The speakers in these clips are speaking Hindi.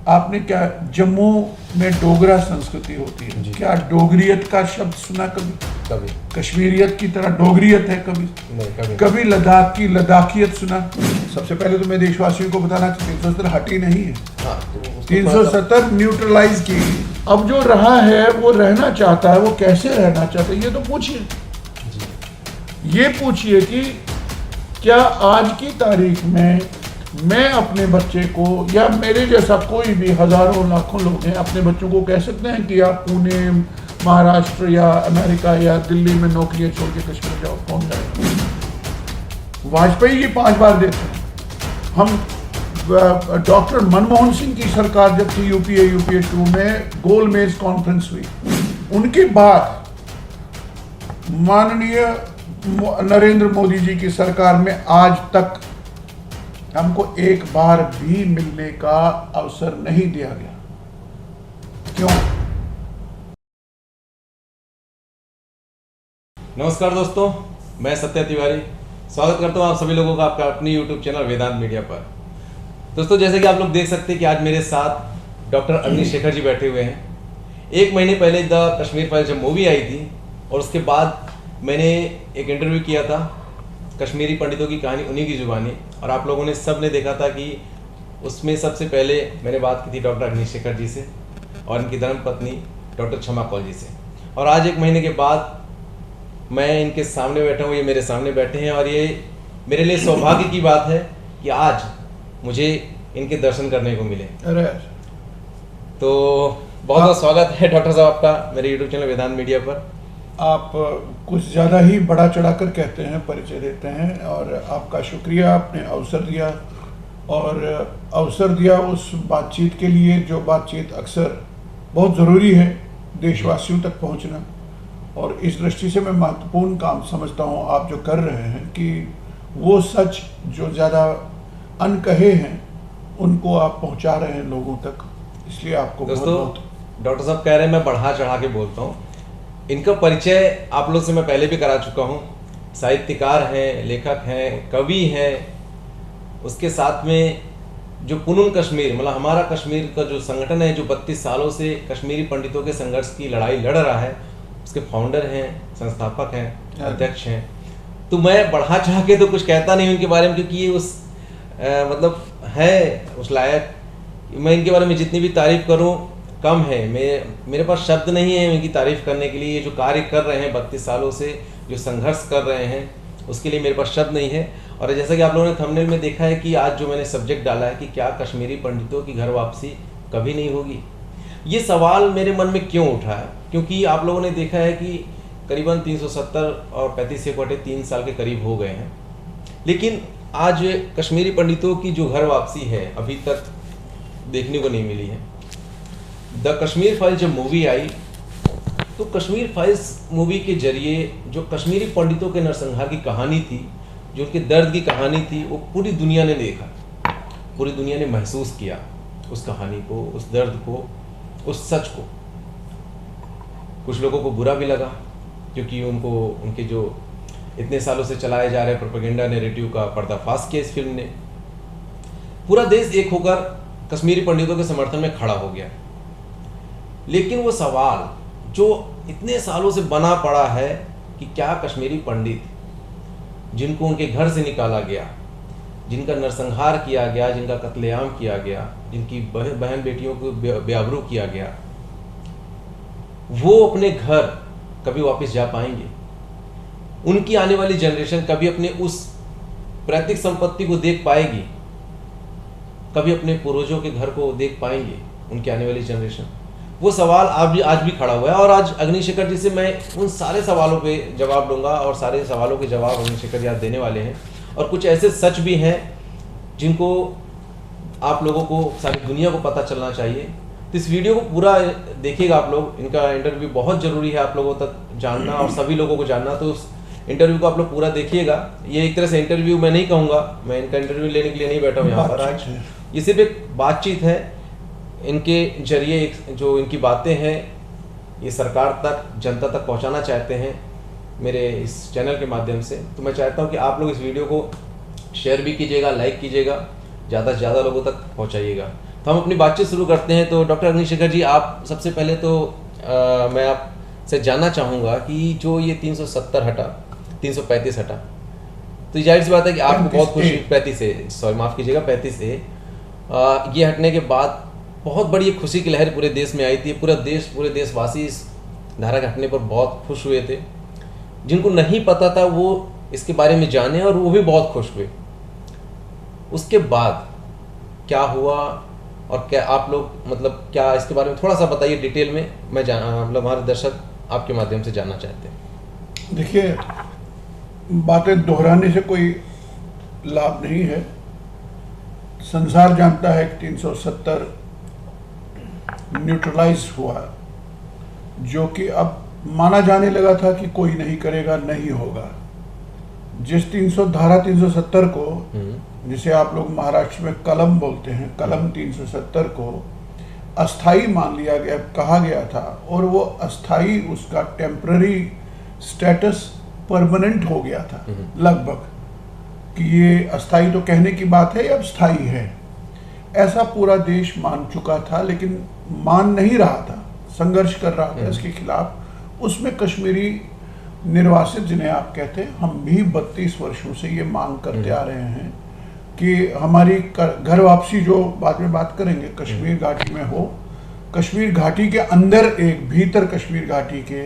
आपने क्या जम्मू में डोगरा संस्कृति होती है, क्या डोगरियत का शब्द सुना कभी? कभी कश्मीरियत की तरह डोगरियत है कभी? नहीं, कभी लद्दाख की लद्दाखियत सुना? सबसे पहले तो मैं देशवासियों को बताना चाहिए 370 हटी नहीं है। हाँ, तो 370 न्यूट्रलाइज की। अब जो रहा है वो रहना चाहता है, वो कैसे रहना चाहता है ये तो पूछिए। ये पूछिए कि क्या आज की तारीख में मैं अपने बच्चे को, या मेरे जैसा कोई भी हजारों लाखों लोग हैं, अपने बच्चों को कह सकते हैं कि आप पुणे, महाराष्ट्र या अमेरिका या दिल्ली में नौकरियां छोड़ के कश्मीर जाओ? कौन जाएगा? वाजपेयी जी 5 बार देते हैं। हम डॉक्टर मनमोहन सिंह की सरकार जब थी यूपीए 2 में गोलमेज कॉन्फ्रेंस हुई, उनके बाद माननीय नरेंद्र मोदी जी की सरकार में आज तक हमको एक बार भी मिलने का अवसर नहीं दिया गया। क्यों? नमस्कार दोस्तों, मैं सत्य तिवारी स्वागत करता हूं आप सभी लोगों का आपका अपनी YouTube चैनल वेदांत मीडिया पर। दोस्तों, जैसे कि आप लोग देख सकते हैं कि आज मेरे साथ डॉक्टर अग्निशेखर जी बैठे हुए हैं। 1 महीने पहले द कश्मीर फाइल जब मूवी आई थी और उसके बाद मैंने एक इंटरव्यू किया था, कश्मीरी पंडितों की कहानी उन्हीं की जुबानी, और आप लोगों ने सब ने देखा था कि उसमें सबसे पहले मैंने बात की थी डॉक्टर अग्निशेखर जी से और इनकी धर्मपत्नी डॉक्टर क्षमा कौल जी से। और आज 1 महीने के बाद मैं इनके सामने बैठा हूँ, ये मेरे सामने बैठे हैं, और ये मेरे लिए सौभाग्य की बात है कि आज मुझे इनके दर्शन करने को मिले। अरे तो बहुत बहुत स्वागत है डॉक्टर साहब आपका मेरे यूट्यूब चैनल वेदांत मीडिया पर। आप कुछ ज़्यादा ही बड़ा चढ़ाकर कहते हैं, परिचय देते हैं, और आपका शुक्रिया, आपने अवसर दिया, और अवसर दिया उस बातचीत के लिए जो बातचीत अक्सर बहुत ज़रूरी है देशवासियों तक पहुंचना। और इस दृष्टि से मैं महत्वपूर्ण काम समझता हूं आप जो कर रहे हैं कि वो सच जो ज़्यादा अनकहे हैं उनको आप पहुंचा रहे हैं लोगों तक, इसलिए आपको दोस्तों बहुत डॉक्टर साहब कह रहे हैं मैं बढ़ा चढ़ा के बोलता हूँ। इनका परिचय आप लोग से मैं पहले भी करा चुका हूँ। साहित्यकार हैं, लेखक हैं, कवि हैं, उसके साथ में जो पुनून कश्मीर मतलब हमारा कश्मीर का जो संगठन है जो 32 सालों से कश्मीरी पंडितों के संघर्ष की लड़ाई लड़ रहा है, उसके फाउंडर हैं, संस्थापक हैं, अध्यक्ष हैं। तो मैं बढ़ा चढ़ा के तो कुछ कहता नहीं उनके बारे में, क्योंकि ये उस मतलब है उस लायक। मैं इनके बारे में जितनी भी तारीफ करूं कम है। मेरे पास शब्द नहीं है इनकी तारीफ करने के लिए। ये जो कार्य कर रहे हैं 32 सालों से जो संघर्ष कर रहे हैं उसके लिए मेरे पास शब्द नहीं है। और जैसा कि आप लोगों ने थंबनेल में देखा है कि आज जो मैंने सब्जेक्ट डाला है कि क्या कश्मीरी पंडितों की घर वापसी कभी नहीं होगी, ये सवाल मेरे मन में क्यों उठा है? क्योंकि आप लोगों ने देखा है कि करीबन 370 और 35 3 साल के करीब हो गए हैं, लेकिन आज कश्मीरी पंडितों की जो घर वापसी है अभी तक देखने को नहीं मिली है। द कश्मीर फाइल जब मूवी आई तो कश्मीर फाइल्स मूवी के जरिए जो कश्मीरी पंडितों के नरसंहार की कहानी थी, जो उनके दर्द की कहानी थी, वो पूरी दुनिया ने देखा, पूरी दुनिया ने महसूस किया उस कहानी को, उस दर्द को, उस सच को। कुछ लोगों को बुरा भी लगा क्योंकि उनको उनके जो इतने सालों से चलाए जा रहे प्रोपेगेंडा नैरेटिव का पर्दाफाश किया इस फिल्म ने। पूरा देश एक होकर कश्मीरी पंडितों के समर्थन में खड़ा हो गया। लेकिन वो सवाल जो इतने सालों से बना पड़ा है कि क्या कश्मीरी पंडित जिनको उनके घर से निकाला गया, जिनका नरसंहार किया गया, जिनका कत्लेआम किया गया, जिनकी बहन बेटियों को बेआबरू किया गया, वो अपने घर कभी वापस जा पाएंगे? उनकी आने वाली जनरेशन कभी अपने उस पैतृक संपत्ति को देख पाएगी? कभी अपने पूर्वजों के घर को देख पाएंगे उनकी आने वाली जनरेशन? वो सवाल आज भी खड़ा हुआ है। और आज अग्निशेखर जी से मैं उन सारे सवालों पे जवाब दूंगा, और सारे सवालों के जवाब अग्निशेखर जी आज देने वाले हैं। और कुछ ऐसे सच भी हैं जिनको आप लोगों को, सारी दुनिया को पता चलना चाहिए। तो इस वीडियो को पूरा देखिएगा आप लोग। इनका इंटरव्यू बहुत ज़रूरी है आप लोगों तक जानना और सभी लोगों को जानना, तो उस इंटरव्यू को आप लोग पूरा देखिएगा। ये एक तरह से इंटरव्यू मैं नहीं कहूँगा, मैं इनका इंटरव्यू लेने के लिए नहीं बैठा हूँ यहाँ पर आज। ये सिर्फ एक बातचीत है। इनके जरिए जो इनकी बातें हैं ये सरकार तक, जनता तक पहुँचाना चाहते हैं मेरे इस चैनल के माध्यम से। तो मैं चाहता हूँ कि आप लोग इस वीडियो को शेयर भी कीजिएगा, लाइक कीजिएगा, ज़्यादा से ज़्यादा लोगों तक पहुँचाइएगा। तो हम अपनी बातचीत शुरू करते हैं। तो डॉक्टर अग्निशेखर जी, आप सबसे पहले तो मैं आपसे जानना चाहूँगा कि जो ये 370 हटा, 335 हटा, तो जाहिर सी बात है कि आपको बहुत खुशी, 35 से, सॉरी माफ़ कीजिएगा, 35 से ये हटने के बाद बहुत बड़ी एक खुशी की लहर पूरे देश में आई थी। पूरे देशवासी इस धारा के हटने पर बहुत खुश हुए थे। जिनको नहीं पता था वो इसके बारे में जाने और वो भी बहुत खुश हुए। उसके बाद क्या हुआ और क्या आप लोग, मतलब क्या इसके बारे में थोड़ा सा बताइए डिटेल में, मैं मतलब हमारे दर्शक आपके माध्यम से जानना चाहते हैं। देखिए, बातें दोहराने से कोई लाभ नहीं है। संसार जानता है कि 370 न्यूट्रलाइज हुआ, जो कि अब माना जाने लगा था कि कोई नहीं करेगा, नहीं होगा। जिस 370 को, जिसे आप लोग महाराष्ट्र में कलम बोलते हैं, कलम 370 को अस्थाई मान लिया गया, कहा गया था, और वो अस्थाई, उसका टेम्पररी स्टेटस परमानेंट हो गया था लगभग, कि ये अस्थाई तो कहने की बात है, ये अब स्थाई है। ऐसा पूरा देश मान चुका था, लेकिन मान नहीं रहा था, संघर्ष कर रहा था इसके खिलाफ। उसमें कश्मीरी निर्वासित, जिन्हें आप कहते हैं, हम भी 32 वर्षों से ये मांग करते आ रहे हैं कि हमारी घर वापसी, जो बाद में बात करेंगे, कश्मीर घाटी में हो, कश्मीर घाटी के अंदर एक, भीतर कश्मीर घाटी के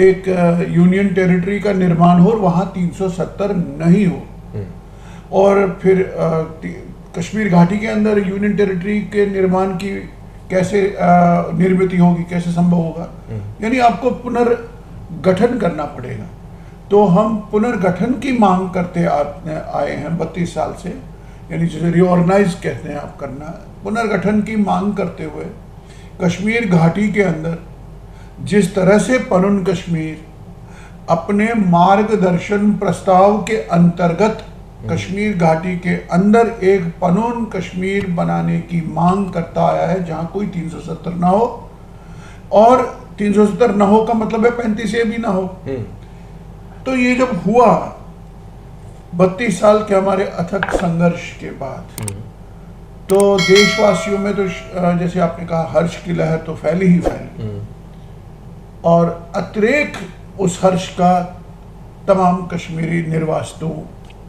एक यूनियन टेरिटरी का निर्माण हो और वहाँ 370 नहीं हो, और फिर कश्मीर घाटी के अंदर यूनियन टेरिटरी के निर्माण की कैसे निर्मित होगी, कैसे संभव होगा? यानी आपको पुनर्गठन करना पड़ेगा। तो हम पुनर्गठन की मांग करते आए हैं 32 साल से, यानी जिसे रिऑर्गेनाइज कहते हैं आप करना, पुनर्गठन की मांग करते हुए कश्मीर घाटी के अंदर जिस तरह से पनुन कश्मीर अपने मार्गदर्शन प्रस्ताव के अंतर्गत कश्मीर घाटी के अंदर एक पनुन कश्मीर बनाने की मांग करता आया है, जहां कोई 370 ना हो, और 370 ना हो का मतलब है 35 भी ना हो। तो ये जब हुआ 32 साल के हमारे अथक संघर्ष के बाद, तो देशवासियों में तो जैसे आपने कहा, हर्ष की लहर तो फैली ही फैली, और अतिरेक उस हर्ष का तमाम कश्मीरी निर्वासितों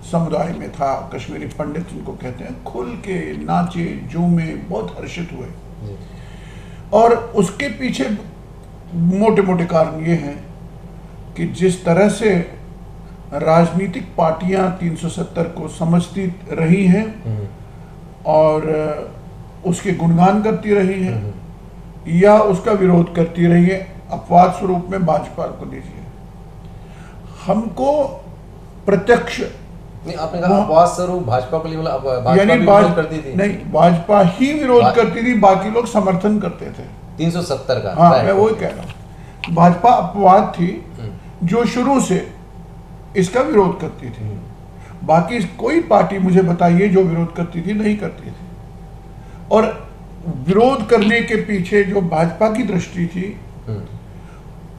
समुदाय में था। कश्मीरी पंडित जिनको कहते हैं, खुल के नाचे, झूमे, बहुत हर्षित हुए। और उसके पीछे मोटे मोटे कारण ये हैं कि जिस तरह से राजनीतिक पार्टियां 370 को समझती रही हैं और उसके गुणगान करती रही हैं या उसका विरोध करती रही है, अपवाद स्वरूप में भाजपा को लीजिए। हमको प्रत्यक्ष, नहीं, आपने कहा अपवाद स्वरूप भाजपा को लिए, भाजपा यानी भी विरोध करती थी? नहीं, भाजपा ही विरोध करती थी, बाकी लोग समर्थन करते थे 370 का। हाँ, मैं वही कह रहा हूँ, भाजपा अपवाद थी जो शुरू से इसका विरोध करती थी। बाकी कोई पार्टी मुझे बताइए जो विरोध करती थी? नहीं करती थी। और विरोध करने के पीछे जो भाजपा की दृष्टि थी,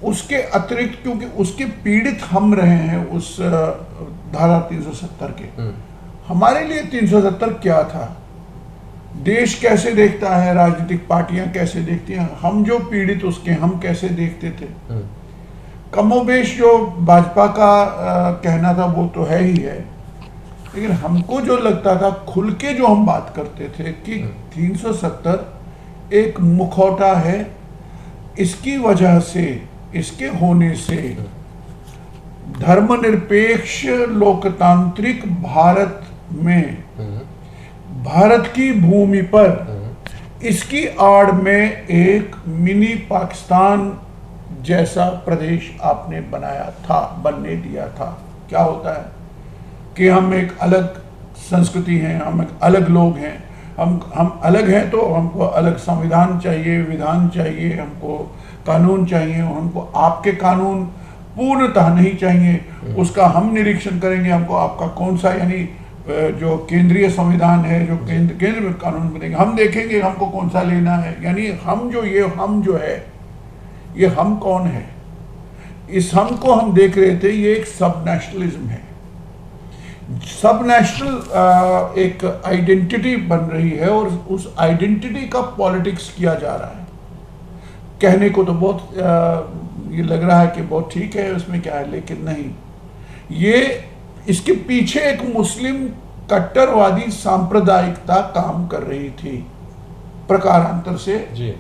उसके अतिरिक्त, क्योंकि उसके पीड़ित हम रहे हैं उस धारा 370 के, हमारे लिए 370 क्या था, देश कैसे देखता है, राजनीतिक पार्टियां कैसे देखती हैं, हम जो पीड़ित उसके, हम कैसे देखते थे। कमोबेश जो भाजपा का कहना था वो तो है ही है, लेकिन हमको जो लगता था, खुल के जो हम बात करते थे कि 370 एक मुखौटा है, इसकी वजह से, इसके होने से धर्मनिरपेक्ष लोकतांत्रिक भारत में, भारत की भूमि पर, इसकी आड़ में एक मिनी पाकिस्तान जैसा प्रदेश आपने बनाया था, बनने दिया था। क्या होता है कि हम एक अलग संस्कृति हैं, हम एक अलग लोग हैं, हम अलग हैं, तो हमको अलग संविधान चाहिए, विधान चाहिए, हमको कानून चाहिए, हमको आपके कानून पूर्णतः नहीं चाहिए, उसका हम निरीक्षण करेंगे, हमको आपका कौन सा, यानी जो केंद्रीय संविधान है, जो केंद्र में कानून बनेंगे, हम देखेंगे हमको कौन सा लेना है। यानी हम जो है, ये हम कौन है, इस हम को हम देख रहे थे, ये एक सब नेशनलिज्म है। सब नेशनल एक आइडेंटिटी बन रही है और उस आइडेंटिटी का पॉलिटिक्स किया जा रहा है। कहने को तो बहुत ये लग रहा है कि बहुत ठीक है, उसमें क्या है, लेकिन नहीं, ये इसके पीछे एक मुस्लिम कट्टरवादी सांप्रदायिकता काम कर रही थी प्रकारांतर से जी।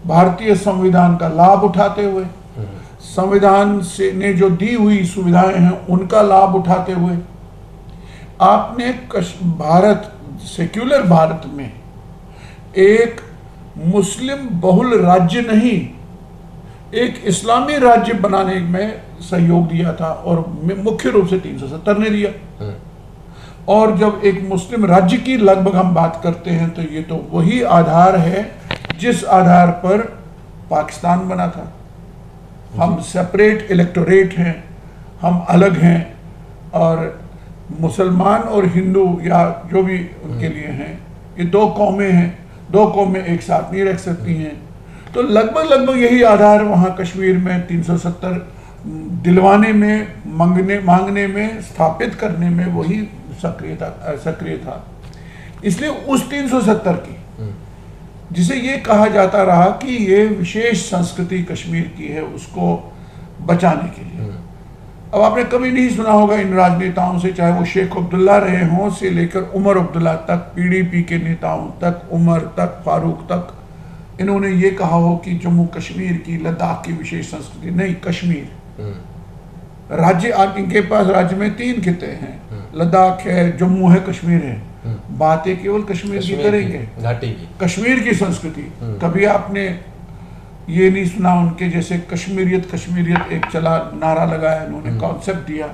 भारतीय संविधान का लाभ उठाते हुए, संविधान से ने जो दी हुई सुविधाएं हैं उनका लाभ उठाते हुए आपने भारत, सेक्युलर भारत में एक मुस्लिम बहुल राज्य नहीं, एक इस्लामी राज्य बनाने में सहयोग दिया था और मुख्य रूप से 370 ने दिया। और जब एक मुस्लिम राज्य की लगभग हम बात करते हैं तो ये तो वही आधार है जिस आधार पर पाकिस्तान बना था। हम सेपरेट इलेक्टोरेट हैं, हम अलग हैं, और मुसलमान और हिंदू या जो भी उनके लिए हैं, ये दो कौमें हैं, दो कौमें एक साथ नहीं रख सकती हैं। तो लगभग यही आधार वहाँ कश्मीर में 370 दिलवाने में, मांगने में, स्थापित करने में वही सक्रिय था। इसलिए उस 370 की, जिसे ये कहा जाता रहा कि ये विशेष संस्कृति कश्मीर की है, उसको बचाने के लिए। अब आपने कभी नहीं सुना होगा इन राजनेताओं से, चाहे वो शेख अब्दुल्ला रहे हों से लेकर उमर अब्दुल्ला तक, पीडीपी के नेताओं तक, उमर तक, फारूक तक, इन्होंने ये कहा हो कि जम्मू कश्मीर की, लद्दाख की विशेष संस्कृति नहीं। कश्मीर राज्य, इनके पास राज्य में 3 खिते हैं, लद्दाख है, जम्मू है, कश्मीर है। बातें केवल कश्मीर की करेंगे, घाटी की, कश्मीर की संस्कृति। कभी आपने ये नहीं सुना उनके जैसे कश्मीरियत एक चला, नारा लगाया इन्होंने, कॉन्सेप्ट दिया।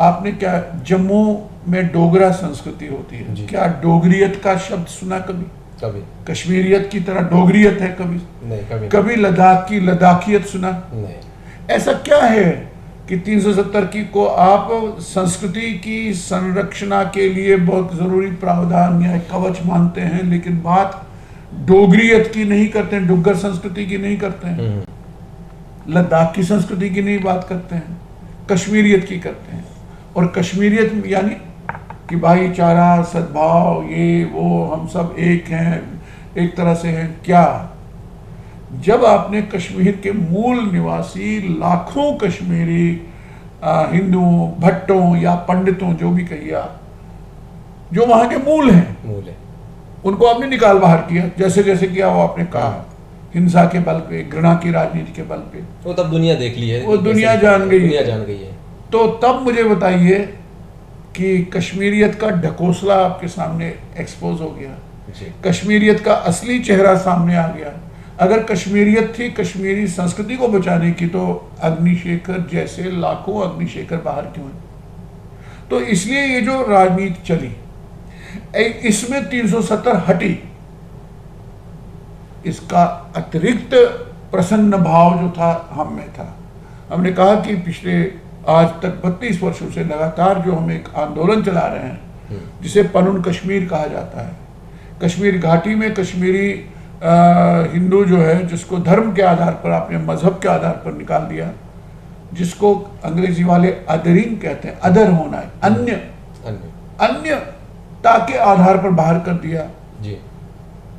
आपने क्या जम्मू में डोगरा संस्कृति होती है, क्या डोगरियत का शब्द सुना कभी? कश्मीरियत की तरह डोगरियत है कभी नहीं? कभी लद्दाख की लद्दाखियत सुना? नहीं। ऐसा क्या है कि 370 की को आप संस्कृति की संरक्षणा के लिए बहुत जरूरी प्रावधान या कवच मानते हैं, लेकिन बात डोगरियत की नहीं करते हैं, डुग्गर संस्कृति की नहीं करते हैं, लद्दाख की संस्कृति की नहीं बात करते हैं, कश्मीरियत की करते हैं। और कश्मीरियत यानी कि भाईचारा, सद्भाव, ये वो, हम सब एक हैं, एक तरह से हैं। क्या जब आपने कश्मीर के मूल निवासी लाखों कश्मीरी हिंदुओं, भट्टों या पंडितों, जो भी कहिए आप, जो वहां के मूल हैं, उनको आपने निकाल बाहर किया, जैसे जैसे किया वो आपने कहा, हिंसा के बल पे, घृणा की राजनीति के बल पे। वो तब दुनिया देख ली है, वो दुनिया जान गई है। तो तब मुझे बताइए कि कश्मीरियत का ढकोसला आपके सामने एक्सपोज हो गया, कश्मीरियत का असली चेहरा सामने आ गया। अगर कश्मीरियत थी कश्मीरी संस्कृति को बचाने की, तो अग्निशेखर जैसे लाखों अग्निशेखर बाहर क्यों हैं? तो इसलिए ये जो राजनीति चली, इसमें 370 हटी, इसका अतिरिक्त प्रसन्न भाव जो था हम में था। हमने कहा कि पिछले आज तक 32 वर्षों से लगातार जो हम एक आंदोलन चला रहे हैं, जिसे पनुन कश्मीर कहा जाता है, कश्मीर घाटी में कश्मीरी हिंदू जो है, जिसको धर्म के आधार पर, आपने मजहब के आधार पर निकाल दिया, जिसको अंग्रेजी वाले अदरिंग कहते हैं, अदर होना है, अन्यता के आधार पर बाहर कर दिया जी।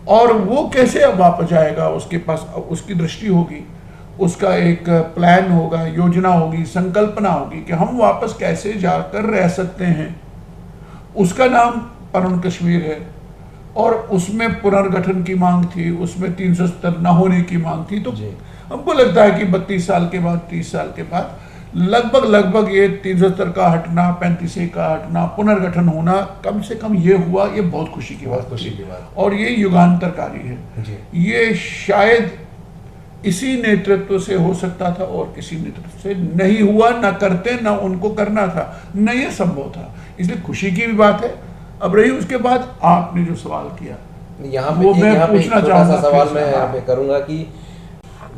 और वो कैसे अब वापस जाएगा? उसके पास उसकी दृष्टि होगी, उसका एक प्लान होगा, योजना होगी, संकल्पना होगी कि हम वापस कैसे जाकर रह सकते हैं। उसका नाम पनुन कश्मीर है, और उसमें पुनर्गठन की मांग थी, उसमें 370 न होने की मांग थी। तो हमको लगता है कि 32 साल के बाद, 30 साल के बाद लगभग ये 370 का हटना, 35 का हटना, पुनर्गठन होना, कम से कम ये हुआ, ये बहुत खुशी की बात। और ये युगांतरकारी है। ये शायद इसी नेतृत्व से हो सकता था और किसी नेतृत्व से नहीं हुआ, ना करते, ना उनको करना था, न ये संभव था। इसलिए खुशी की भी बात है। अब रही उसके बाद आपने जो सवाल किया, यहाँ पे पूछना चाहूँगा, सवाल मैं यहाँ पे करूँगा कि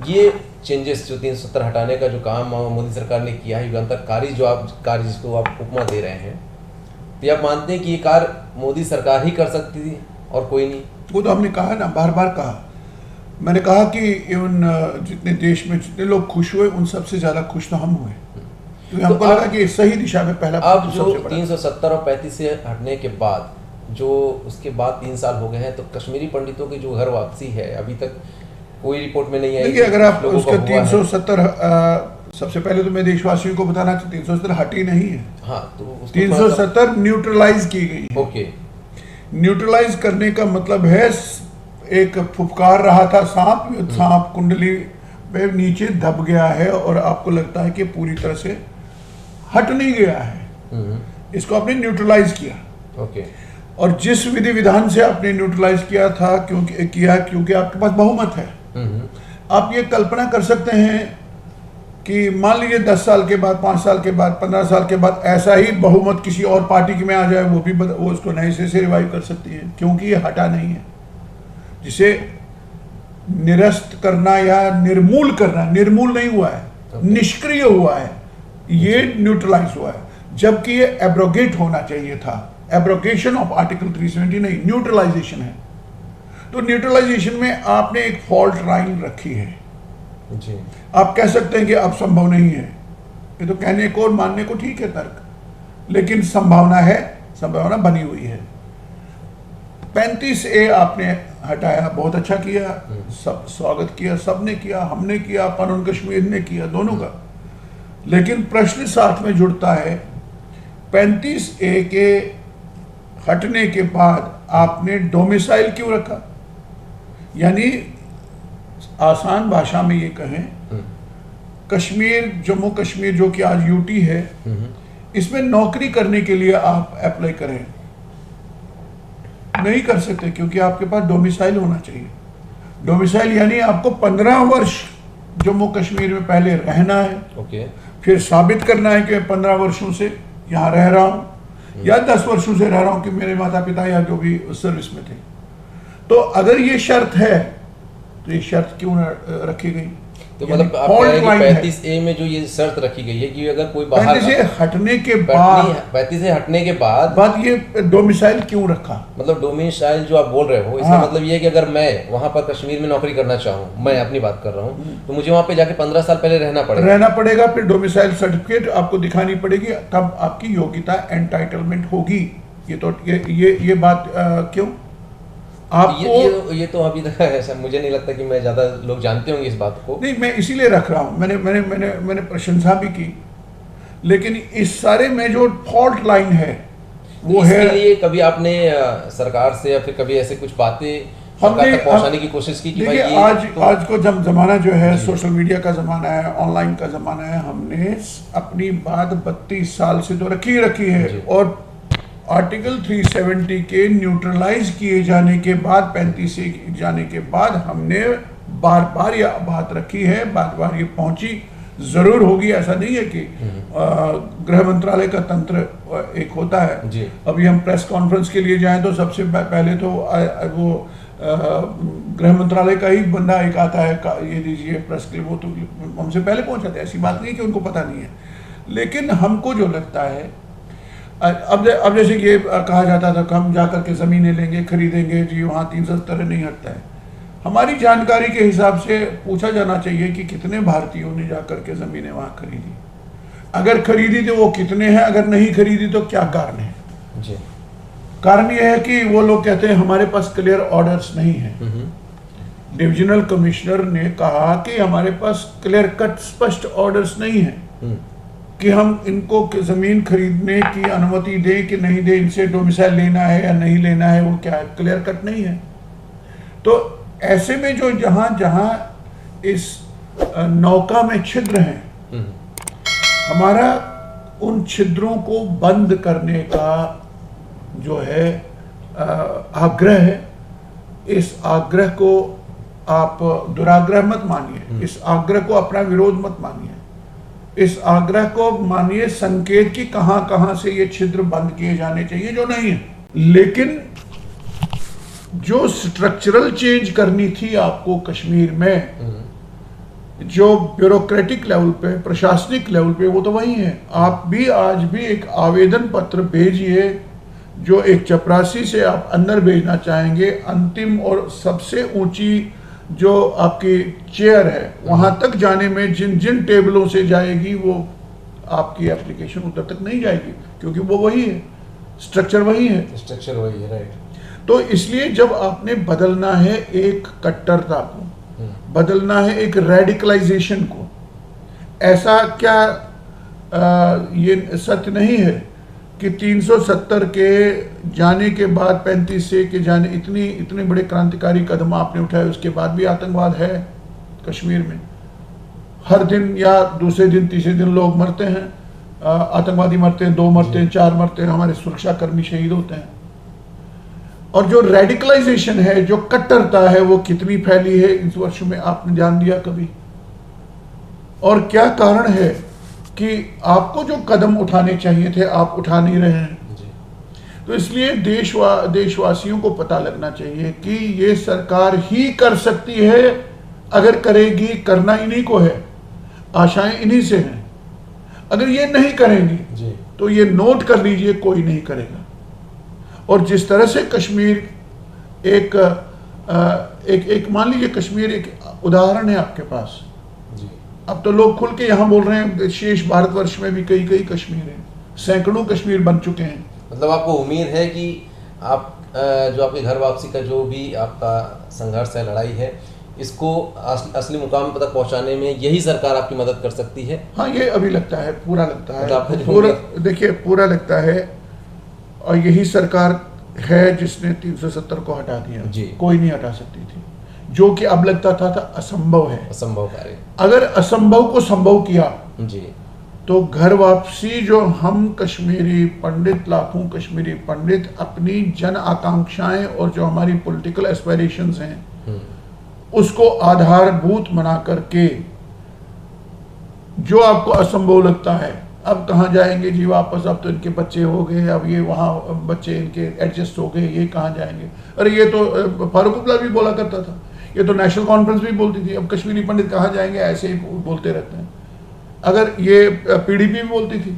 ये चेंजेस जो 370 हटाने का जो काम मोदी सरकार ने किया है, युगांतरकारी जो आप कार्य जिसको आप उपमा दे रहे हैं, तो आप मानते हैं कि ये कार्य मोदी सरकार ही कर सकती थी और कोई नहीं? वो तो हमने कहा ना, बार बार कहा। मैंने कहा कि इवन जितने देश में जितने लोग खुश हुए, उन सबसे ज़्यादा खुश तो हम हुए। क्योंकि हमको लगा कि सही दिशा में पहला अब जो सबसे बड़ा। 370 और 35 से हटने के बाद जो उसके बाद 3 साल हो गए हैं, तो कश्मीरी पंडितों की जो घर वापसी है अभी तक कोई रिपोर्ट में नहीं आई। देखिए, अगर आप उसका 370 सबसे पहले तो मैं देशवासियों को बताना चाहिए 370 हटी नहीं है। हाँ, तो 370 न्यूट्रलाइज की गई है। ओके, न्यूट्रलाइज करने का मतलब है एक फुफकार रहा था सांप कुंडली में नीचे दब गया है और आपको लगता है कि पूरी तरह से हट नहीं गया है, इसको आपने न्यूट्रलाइज किया। ओके, और जिस विधि विधान से आपने न्यूट्रलाइज किया था क्योंकि आपके पास बहुमत है। आप ये कल्पना कर सकते हैं कि मान लीजिए 10 साल के बाद, 5 साल के बाद, 15 साल के बाद ऐसा ही बहुमत किसी और पार्टी के में आ जाए, वो उसको नए से रिवाइव कर सकती है, क्योंकि ये हटा नहीं है। जिसे निरस्त करना या निर्मूल करना, निर्मूल नहीं हुआ है, निष्क्रिय हुआ है, ये न्यूट्रलाइज हुआ है। जबकि ये एब्रोगेट होना चाहिए था। एब्रोगेशन ऑफ आर्टिकल 370 नहीं, न्यूट्रलाइजेशन है। तो न्यूट्रलाइजेशन में आपने एक फॉल्ट लाइन रखी है जी। आप कह सकते हैं कि अब संभव नहीं है, ये तो कहने को और मानने को ठीक है तर्क, लेकिन संभावना है, संभावना बनी हुई है। 35A आपने हटाया, बहुत अच्छा किया, सब स्वागत किया, सबने किया, हमने किया, कानून कश्मीर ने किया, दोनों का। लेकिन प्रश्न साथ में जुड़ता है, 35A के हटने के बाद आपने डोमिसाइल क्यों रखा? यानी आसान भाषा में ये कहें, कश्मीर, जम्मू कश्मीर जो कि आज यूटी है, इसमें नौकरी करने के लिए आप अप्लाई करें, नहीं कर सकते, क्योंकि आपके पास डोमिसाइल होना चाहिए। डोमिसाइल यानी आपको 15 वर्ष जम्मू कश्मीर में पहले रहना है। ओके, फिर साबित करना है कि 15 वर्षों से यहाँ रह रहा हूँ या 10 वर्षों से रह रहा हूँ कि मेरे माता पिता या जो भी सर्विस में थे। तो अगर ये शर्त है तो ये शर्त क्यों रखी गई? तो मतलब आप कह रहे हैं कि 35A में जो ये शर्त रखी गई है कि अगर कोई बाहर 35 से हटने के बाद 35 से हटने के बाद ये डोमिसाइल क्यों रखा? मतलब डोमिसाइल जो आप बोल रहे हो, इसका मतलब ये है कि अगर मैं वहां पर कश्मीर में नौकरी करना चाहूँ, मैं अपनी बात कर रहा हूँ, तो मुझे वहां पे जाके 15 साल पहले रहना पड़ेगा। फिर डोमिसाइल सर्टिफिकेट आपको दिखानी पड़ेगी, तब आपकी योग्यता एंटाइटलमेंट होगी। ये तो ये बात क्यों आपको ये तो अभी तक ऐसा मुझे नहीं लगता कि मैं ज्यादा लोग जानते होंगे इस बात को। नहीं, मैं इसीलिए रख रहा हूँ, मैंने प्रशंसा भी की, लेकिन इस सारे में जो फॉल्ट लाइन है वो तो है। इसके लिए कभी आपने सरकार से या फिर कभी ऐसे कुछ बातें सरकार तक पहुंचाने की कोशिश की कि भाई ये आज को जब जमाना जो है सोशल मीडिया का जमाना है, ऑनलाइन का जमाना है, हमने अपनी बात 32 साल से तो रखी है, और आर्टिकल 370 के न्यूट्रलाइज किए जाने के बाद, 35 से जाने के बाद हमने बार बार यह बात रखी है, बार बार ये पहुंची जरूर होगी। ऐसा नहीं है कि गृह मंत्रालय का तंत्र एक होता है। अभी हम प्रेस कॉन्फ्रेंस के लिए जाएं तो सबसे पहले तो वो गृह मंत्रालय का ही बंदा एक आता है, ये दीजिए प्रेस के लिए, वो तो हमसे पहले पहुंचाते हैं। ऐसी बात नहीं कि उनको पता नहीं है, लेकिन हमको जो लगता है, अब जैसे ये कहा जाता था कि हम जाकर के ज़मीनें लेंगे, खरीदेंगे जी, वहाँ 370 नहीं हटता है। हमारी जानकारी के हिसाब से पूछा जाना चाहिए कि कितने भारतीयों ने जाकर के ज़मीनें वहाँ खरीदी, अगर खरीदी तो वो कितने हैं, अगर नहीं खरीदी तो क्या कारण है जी? कारण यह है कि वो लोग कहते हैं हमारे पास क्लियर ऑर्डर्स नहीं है। डिविजनल कमिश्नर ने कहा कि हमारे पास क्लियर कट स्पष्ट ऑर्डर्स नहीं है कि हम इनको जमीन खरीदने की अनुमति दें कि नहीं दें, इनसे डोमिसाइल लेना है या नहीं लेना है, वो क्या क्लियर कट नहीं है। तो ऐसे में जो जहां इस नौका में छिद्र हैं, हमारा उन छिद्रों को बंद करने का जो है आग्रह है। इस आग्रह को आप दुराग्रह मत मानिए, इस आग्रह को अपना विरोध मत मानिए, इस आग्रह को मानिए संकेत कि कहां से ये छिद्र बंद किए जाने चाहिए जो नहीं है। लेकिन जो स्ट्रक्चरल चेंज करनी थी आपको कश्मीर में, जो ब्यूरोक्रेटिक लेवल पे, प्रशासनिक लेवल पे, वो तो वही है। आप भी आज भी एक आवेदन पत्र भेजिए जो एक चपरासी से आप अंदर भेजना चाहेंगे, अंतिम और सबसे ऊंची जो आपकी चेयर है वहां तक जाने में जिन टेबलों से जाएगी वो आपकी एप्लीकेशन उधर तक नहीं जाएगी, क्योंकि वो वही है, स्ट्रक्चर वही है, स्ट्रक्चर वही है, राइट। तो इसलिए जब आपने बदलना है एक कट्टरता को, बदलना है एक रेडिकलाइजेशन को, ऐसा क्या ये सत्य नहीं है कि 370 के जाने के बाद 35 से के जाने इतने बड़े क्रांतिकारी कदम आपने उठाए, उसके बाद भी आतंकवाद है कश्मीर में। हर दिन या दूसरे दिन तीसरे दिन लोग मरते हैं, आतंकवादी मरते हैं, 2 मरते हैं, 4 मरते हैं, हमारे सुरक्षा कर्मी शहीद होते हैं। और जो रेडिकलाइजेशन है, जो कट्टरता है, वो कितनी फैली है इस वर्ष में, आपने जान लिया कभी? और क्या कारण है कि आपको जो कदम उठाने चाहिए थे आप उठा नहीं रहे हैं? तो इसलिए देशवासियों को पता लगना चाहिए कि ये सरकार ही कर सकती है, अगर करेगी, करना इन्हीं को है, आशाएं इन्हीं से हैं। अगर ये नहीं करेंगी तो ये नोट कर लीजिए, कोई नहीं करेगा। और जिस तरह से कश्मीर एक मान लीजिए, कश्मीर एक उदाहरण है आपके पास। अब तो लोग खुल के यहाँ बोल रहे हैं, शेष भारतवर्ष में भी कई कश्मीर हैं, सैकड़ों कश्मीर बन चुके हैं। मतलब आपको उम्मीद है कि आप जो आपके घर वापसी का जो भी आपका संघर्ष है, लड़ाई है, इसको असली मुकाम तक पहुंचाने में यही सरकार आपकी मदद कर सकती है? हाँ, ये अभी लगता है, पूरा लगता है, मतलब पूरा देखिए, पूरा लगता है। और यही सरकार है जिसने 370 को हटा दिया, कोई नहीं हटा सकती थी, जो कि अब लगता था असंभव है, असंभव कार्य। अगर असंभव को संभव किया जी, तो घर वापसी जो हम कश्मीरी पंडित, लाखों कश्मीरी पंडित अपनी जन आकांक्षाएं और जो हमारी पॉलिटिकल एस्पिरेशंस हैं उसको आधारभूत बना करके, जो आपको असंभव लगता है, अब कहाँ जाएंगे जी वापस, अब तो इनके बच्चे हो गए, अब ये वहाँ बच्चे इनके एडजस्ट हो गए, ये कहाँ जाएंगे? अरे ये तो फारूक अब्दुल्ला भी बोला करता था, ये तो नेशनल कॉन्फ्रेंस भी बोलती थी, अब कश्मीरी पंडित कहाँ जाएंगे, ऐसे ही बोलते रहते हैं। अगर ये पीडीपी भी बोलती थी,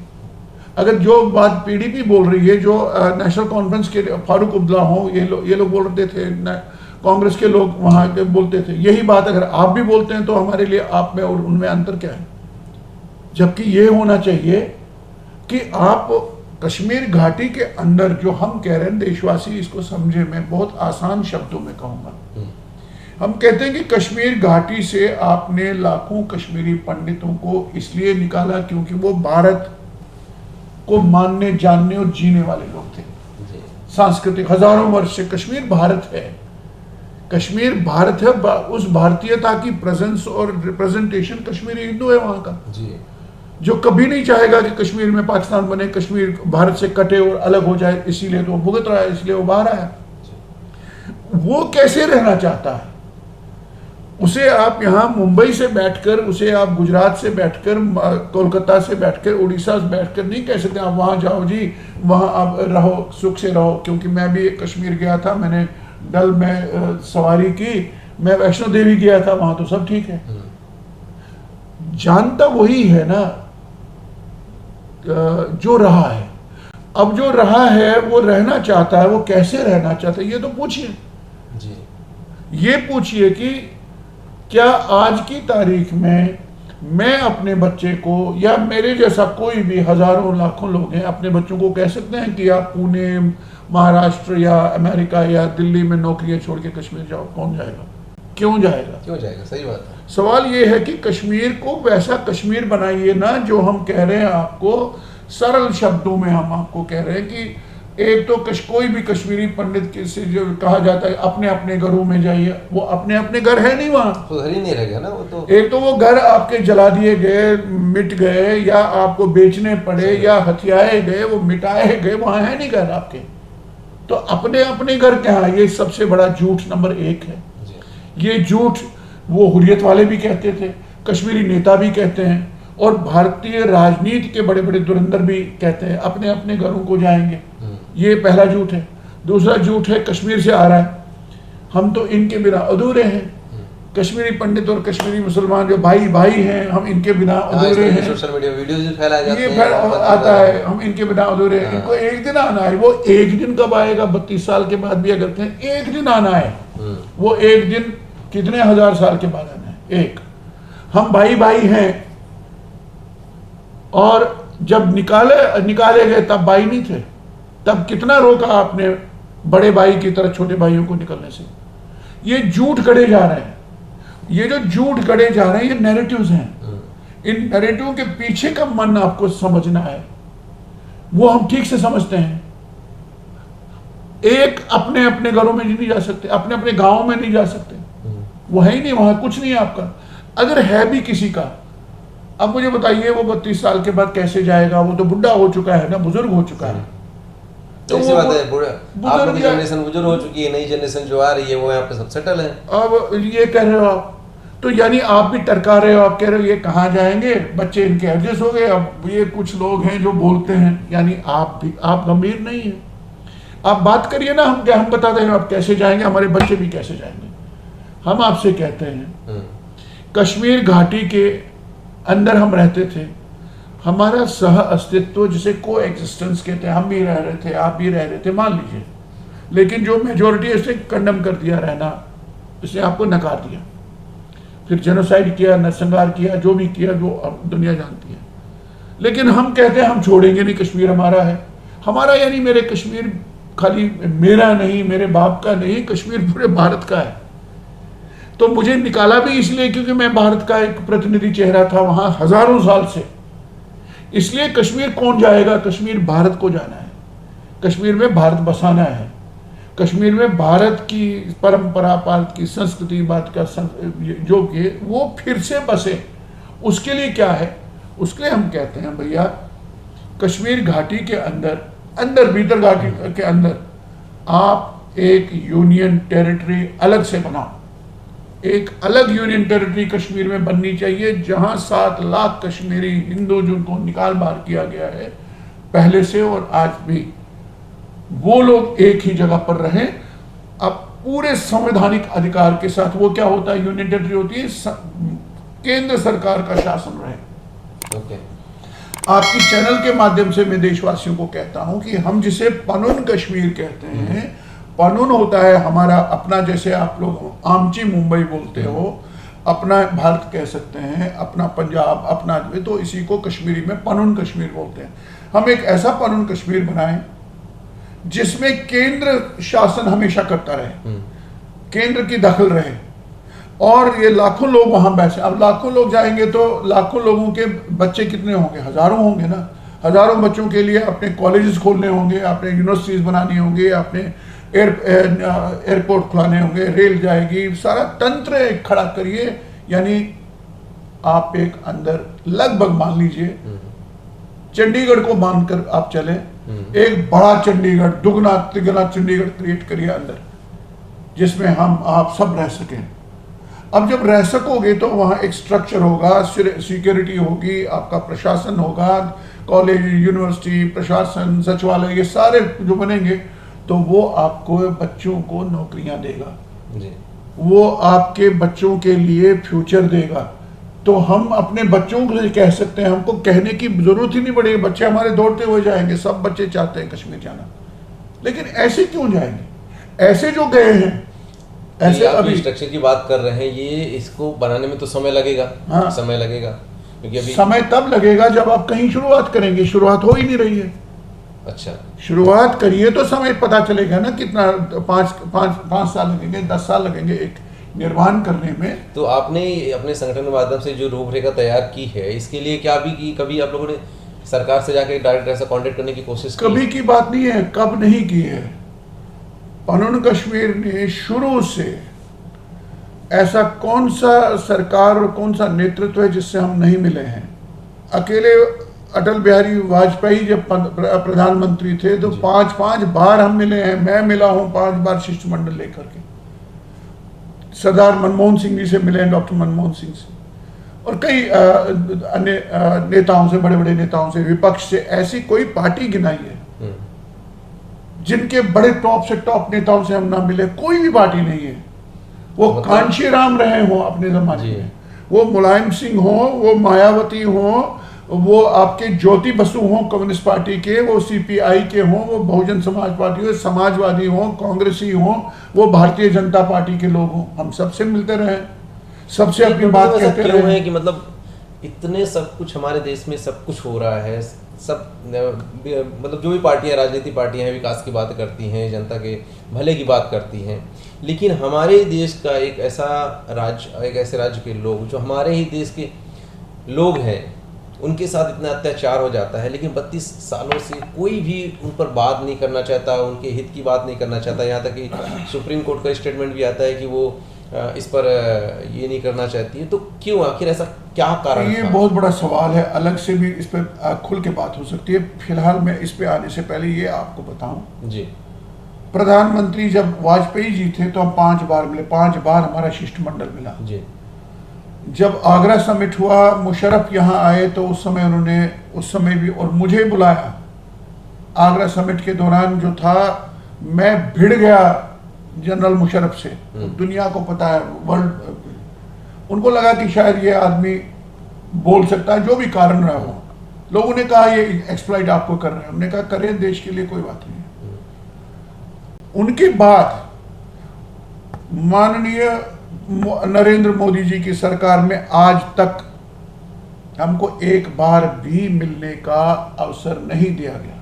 अगर जो बात पीडीपी बोल रही है, जो नेशनल कॉन्फ्रेंस के फारूक अब्दुल्ला हो, ये लोग बोल रहे थे, कांग्रेस के लोग वहाँ के बोलते थे, यही बात अगर आप भी बोलते हैं तो हमारे लिए आप में और उनमें अंतर क्या है? जबकि ये होना चाहिए कि आप कश्मीर घाटी के अंदर जो हम कह रहे हैं, देशवासी इसको समझे, मैं बहुत आसान शब्दों में कहूँगा। हम कहते हैं कि कश्मीर घाटी से आपने लाखों कश्मीरी पंडितों को इसलिए निकाला क्योंकि वो भारत को मानने, जानने और जीने वाले लोग थे। सांस्कृतिक हजारों वर्ष से कश्मीर भारत है, कश्मीर भारत है, उस भारतीयता की प्रेजेंस और रिप्रेजेंटेशन कश्मीरी हिंदू है वहां का, जो कभी नहीं चाहेगा कि कश्मीर में पाकिस्तान बने, कश्मीर भारत से कटे और अलग हो जाए, इसीलिए तो वो भुगत रहा है, इसलिए वो बाहर आया। वो कैसे रहना चाहता है? उसे आप यहाँ मुंबई से बैठकर, उसे आप गुजरात से बैठकर, कोलकाता से बैठकर, उड़ीसा से बैठकर नहीं कह सकते आप वहाँ जाओ जी, वहाँ आप रहो, सुख से रहो। क्योंकि मैं भी कश्मीर गया था, मैंने डल में सवारी की, मैं वैष्णो देवी गया था, वहाँ तो सब ठीक है। जानता वही है ना जो रहा है। अब जो रहा है वो रहना चाहता है, वो कैसे रहना चाहता है, ये तो पूछिए। ये पूछिए कि क्या आज की तारीख में मैं अपने बच्चे को, या मेरे जैसा कोई भी हजारों लाखों लोग हैं, अपने बच्चों को कह सकते हैं कि आप पुणे, महाराष्ट्र या अमेरिका या दिल्ली में नौकरियां छोड़ के कश्मीर जाओ? कौन जाएगा? क्यों जाएगा? क्यों जाएगा? सही बात है। सवाल ये है कि कश्मीर को वैसा कश्मीर बनाइए ना जो हम कह रहे हैं आपको, सरल शब्दों में हम आपको कह रहे हैं कि एक तो कोई भी कश्मीरी पंडित से जो कहा जाता है अपने अपने घरों में जाइए, वो अपने अपने घर है नहीं, वहाँ तो घर ही नहीं रह गया ना वो तो। एक तो वो घर आपके जला दिए गए, मिट गए, या आपको बेचने पड़े, या हथियाए गए, वो मिटाए गए, वहाँ है नहीं घर आपके। तो अपने अपने घर क्या है? ये सबसे बड़ा झूठ नंबर 1 है। ये झूठ वो हुर्रियत वाले भी कहते थे, कश्मीरी नेता भी कहते हैं, और भारतीय राजनीति के बड़े बड़े धुरंधर भी कहते हैं अपने अपने घरों को जाएंगे। ये पहला झूठ है। दूसरा झूठ है कश्मीर से आ रहा है, हम तो इनके बिना अधूरे हैं। कश्मीरी पंडित और कश्मीरी मुसलमान जो भाई भाई हैं, हम इनके बिना अधूरे हैं। सोशल मीडिया वीडियोस भी फैलाए जाते हैं, ये आता है, हम इनके बिना अधूरे हैं। इनको एक दिन आना है, वो एक दिन कब आएगा? 32 साल के बाद भी अगर कहें एक दिन आना है, वो एक दिन कितने हजार साल के बाद आना है? एक। हम भाई भाई हैं, और जब निकाले गए तब भाई नहीं थे, तब कितना रोका आपने बड़े भाई की तरह छोटे भाइयों को निकलने से। ये झूठ गढ़े जा रहे हैं, ये जो झूठ गढ़े जा रहे हैं ये नैरेटिव्स हैं। इन नैरेटिव के पीछे का मन आपको समझना है, वो हम ठीक से समझते हैं। एक अपने अपने घरों में नहीं जा सकते, अपने अपने गांवों में नहीं जा सकते, वो है ही नहीं, वहां कुछ नहीं है आपका। अगर है भी किसी का, अब मुझे बताइए वो 32 साल के बाद कैसे जाएगा? वो तो बुढ़ा हो चुका है ना, बुजुर्ग हो चुका है। तो ऐसी बात है, आप लोग की जनरेशन बुजुर्ग हो चुकी है, नई जनरेशन जो आ रही है वो यहाँ पे सब सेटल है। अब ये कह रहे हो आप, तो यानी आप भी टरका रहे हो, आप कह रहे हो ये कहाँ जाएंगे, बच्चे इनके एडजस्ट हो गए। अब ये कुछ लोग हैं जो बोलते हैं, यानी आप भी, आप गंभीर नहीं है। आप बात करिए ना, हम बता देंगे आप कैसे जाएंगे, हमारे बच्चे भी कैसे जाएंगे। हम आपसे कहते हैं कश्मीर घाटी के अंदर हम रहते थे, हमारा सह अस्तित्व जिसे को एग्जिस्टेंस कहते हैं, हम भी रह रहे थे, आप भी रह रहे थे, मान लीजिए, लेकिन जो मेजोरिटी इसने कंडम कर दिया रहना, इसने आपको नकार दिया, फिर जेनोसाइड किया, नरसंहार किया, जो भी किया, जो अब दुनिया जानती है। लेकिन हम कहते हैं हम छोड़ेंगे नहीं, कश्मीर हमारा है। हमारा यानी मेरे कश्मीर खाली मेरा नहीं, मेरे बाप का नहीं, कश्मीर पूरे भारत का है। तो मुझे निकाला भी इसलिए क्योंकि मैं भारत का एक प्रतिनिधि चेहरा था वहां हजारों साल से। इसलिए कश्मीर कौन जाएगा? कश्मीर भारत को जाना है, कश्मीर में भारत बसाना है, कश्मीर में भारत की परंपरा, भारत की संस्कृति, भारत का जो कि वो फिर से बसे। उसके लिए क्या है? उसके लिए हम कहते हैं भैया कश्मीर घाटी के अंदर भीतर घाटी के अंदर आप एक यूनियन टेरिटरी अलग से बनाओ। एक अलग यूनियन टेरिटरी कश्मीर में बननी चाहिए, जहां 7 लाख कश्मीरी हिंदू जिनको निकाल बाहर किया गया है पहले से और आज भी, वो लोग एक ही जगह पर रहें, अब पूरे संवैधानिक अधिकार के साथ। वो क्या होता है? यूनियन टेरिटरी होती है केंद्र सरकार का शासन रहे। ओके। आपकी चैनल के माध्यम से मैं देशवासियों को कहता हूं कि हम जिसे पनुन कश्मीर कहते हैं, पनुन होता है हमारा अपना, जैसे आप लोग आमची मुंबई बोलते हो, अपना भारत कह सकते हैं, अपना पंजाब, अपना, तो इसी को कश्मीरी में पनुन कश्मीर बोलते हैं। हम एक ऐसा पनुन कश्मीर बनाएं जिसमें केंद्र शासन हमेशा करता रहे, केंद्र की दखल रहे, और ये लाखों लोग वहां बैठे। अब लाखों लोग जाएंगे तो लाखों लोगों के बच्चे कितने होंगे? हजारों होंगे ना। हजारों बच्चों के लिए अपने कॉलेजेस खोलने होंगे, अपने यूनिवर्सिटीज बनानी होंगे, अपने एयरपोर्ट खुलाने होंगे, रेल जाएगी, सारा तंत्र एक खड़ा करिए। यानी आप एक अंदर लगभग मान लीजिए चंडीगढ़ को मानकर आप चले, एक बड़ा चंडीगढ़, दुगना तिगुना चंडीगढ़ क्रिएट करिए अंदर, जिसमें हम आप सब रह सकें। अब जब रह सकोगे तो वहाँ एक स्ट्रक्चर होगा, सिक्योरिटी होगी, आपका प्रशासन होगा, कॉलेज, यूनिवर्सिटी, प्रशासन, सचिवालय, ये सारे जो बनेंगे, तो वो आपको बच्चों को नौकरियां देगा जी। वो आपके बच्चों के लिए फ्यूचर देगा। तो हम अपने बच्चों को कह सकते हैं, हमको कहने की जरूरत ही नहीं पड़ेगी, बच्चे हमारे दौड़ते हुए जाएंगे। सब बच्चे चाहते हैं कश्मीर जाना, लेकिन ऐसे क्यों जाएंगे? ऐसे जो गए हैं, ऐसे अभी स्ट्रक्चर की बात कर रहे हैं, ये इसको बनाने में तो समय लगेगा। हाँ। समय लगेगा, क्योंकि अभी समय तब लगेगा जब आप कहीं शुरुआत करेंगे। शुरुआत हो ही नहीं रही है। अच्छा, शुरुआत करिए तो समय पता चलेगा ना, कितना 5 साल लगेंगे, 10 साल लगेंगे एक निर्माण करने में। तो आपने अपने संगठन के माध्यम से जो रूपरेखा तैयार की है, इसके लिए क्या भी की, कभी आप लोगों ने सरकार से जाकर डायरेक्ट ऐसा कांटेक्ट करने की कोशिश की? कभी की बात नहीं है, कब नहीं की है। पनुन कश्मीर ने शुरू से, ऐसा कौन सा सरकार और कौन सा नेतृत्व है जिससे हम नहीं मिले हैं? अकेले अटल बिहारी वाजपेयी जब प्रधानमंत्री थे तो 5 बार हम मिले हैं। मैं मिला हूं 5 बार शिष्टमंडल लेकर के। सरदार मनमोहन सिंह जी से मिले हैं, डॉक्टर मनमोहन सिंह से, और कई अन्य नेताओं से, बड़े बड़े नेताओं से, विपक्ष से। ऐसी कोई पार्टी गिनाई है जिनके बड़े टॉप से टॉप नेताओं से हम ना मिले? कोई भी पार्टी नहीं है। वो कांशीराम रहे हों अपने जमाने में, वो मुलायम सिंह हो, वो मायावती हो, वो आपके ज्योति बसु हों कम्युनिस्ट पार्टी के, वो सीपीआई के हों, वो बहुजन समाज पार्टी हो, समाजवादी हों, कांग्रेसी हों, वो भारतीय जनता पार्टी के लोग हों, हम सबसे मिलते रहे, सबसे अपनी बात कहते रहे। है कि मतलब इतने सब कुछ हमारे देश में सब कुछ हो रहा है, सब मतलब जो भी पार्टियां, राजनीतिक पार्टियां हैं, विकास की बात करती हैं, जनता के भले की बात करती हैं, लेकिन हमारे देश का एक ऐसा राज्य, एक ऐसे राज्य के लोग जो हमारे ही देश के लोग हैं, उनके साथ इतना अत्याचार हो जाता है, लेकिन 32 सालों से कोई भी उन पर बात नहीं करना चाहता, उनके हित की बात नहीं करना चाहता। यहाँ तक कि सुप्रीम कोर्ट का स्टेटमेंट भी आता है कि वो इस पर ये नहीं करना चाहती है। तो क्यों, आखिर ऐसा क्या कारण ये था? बहुत बड़ा सवाल है, अलग से भी इस पर खुल के बात हो सकती है। फिलहाल मैं इस पे आने से पहले ये आपको बताऊं, जी, प्रधानमंत्री जब वाजपेयी जी थे तो हम 5 बार मिले, 5 बार हमारा शिष्टमंडल मिला। जी, जब आगरा समिट हुआ, मुशर्रफ यहाँ आए तो उस समय उन्होंने, उस समय भी, और मुझे बुलाया। आगरा समिट के दौरान जो था, मैं भिड़ गया जनरल मुशर्रफ से, दुनिया को पता है, वर्ल्ड, उनको लगा कि शायद ये आदमी बोल सकता है, जो भी कारण रहा हो। लोगों ने कहा ये एक्सप्लॉइट आपको कर रहे हैं, हमने कहा करें, देश के लिए कोई बात नहीं है। उनके बाद माननीय नरेंद्र मोदी जी की सरकार में आज तक हमको एक बार भी मिलने का अवसर नहीं दिया गया।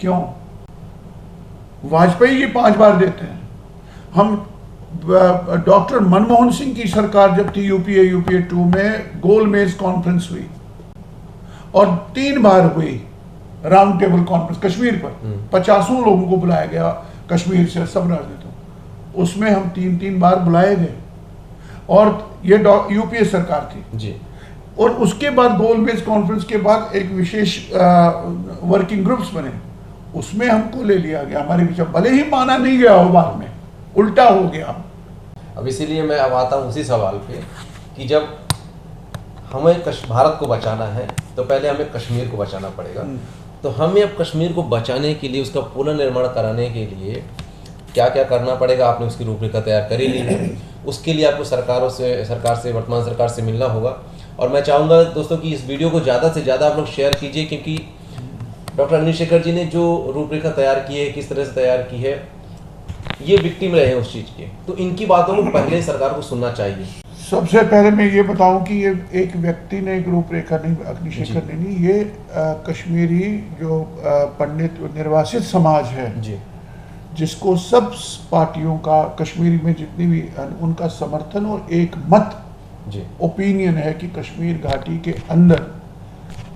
क्यों? वाजपेयी जी 5 बार देते हैं। हम डॉक्टर मनमोहन सिंह की सरकार जब थी, यूपीए 2 में गोल मेज कॉन्फ्रेंस हुई और 3 बार हुई राउंड टेबल कॉन्फ्रेंस कश्मीर पर। 50 लोगों को बुलाया गया कश्मीर से, सब राजनीतियों, उसमें हम 3 बार बुलाए गए, और ये यूपीए सरकार थी जी। और उसके बाद गोल मेज कॉन्फ्रेंस के बाद एक विशेष वर्किंग ग्रुप्स बने, उसमें हमको ले लिया गया। हमारे बीच भले ही माना नहीं गया हो, बाद में उल्टा हो गया। अब इसीलिए मैं अब आता हूँ उसी सवाल पे कि जब हमें भारत को बचाना है तो पहले हमें कश्मीर को बचाना पड़ेगा। तो हमें अब कश्मीर को बचाने के लिए, उसका पुनर्निर्माण कराने के लिए क्या क्या करना पड़ेगा, आपने उसकी रूपरेखा तैयार करी ली है। उसके लिए आपको सरकार से वर्तमान सरकार से मिलना होगा। और मैं चाहूँगा दोस्तों कि इस वीडियो को ज़्यादा से ज़्यादा आप लोग शेयर कीजिए, क्योंकि डॉक्टर अग्निशेखर जी ने जो रूपरेखा तैयार की है, किस तरह से तैयार की है, ये विक्टिम रहे हैं उस चीज़ के, तो इनकी बातों को पहले सरकार को सुनना चाहिए। सबसे पहले मैं ये बताऊं कि ये एक व्यक्ति ने एक रूपरेखा नहीं, अग्निशेखर ने नहीं, ये कश्मीरी जो पंडित निर्वासित समाज है जी, जिसको सब पार्टियों का, कश्मीर में जितनी भी, उनका समर्थन और एक मत जी, ओपिनियन है कि कश्मीर घाटी के अंदर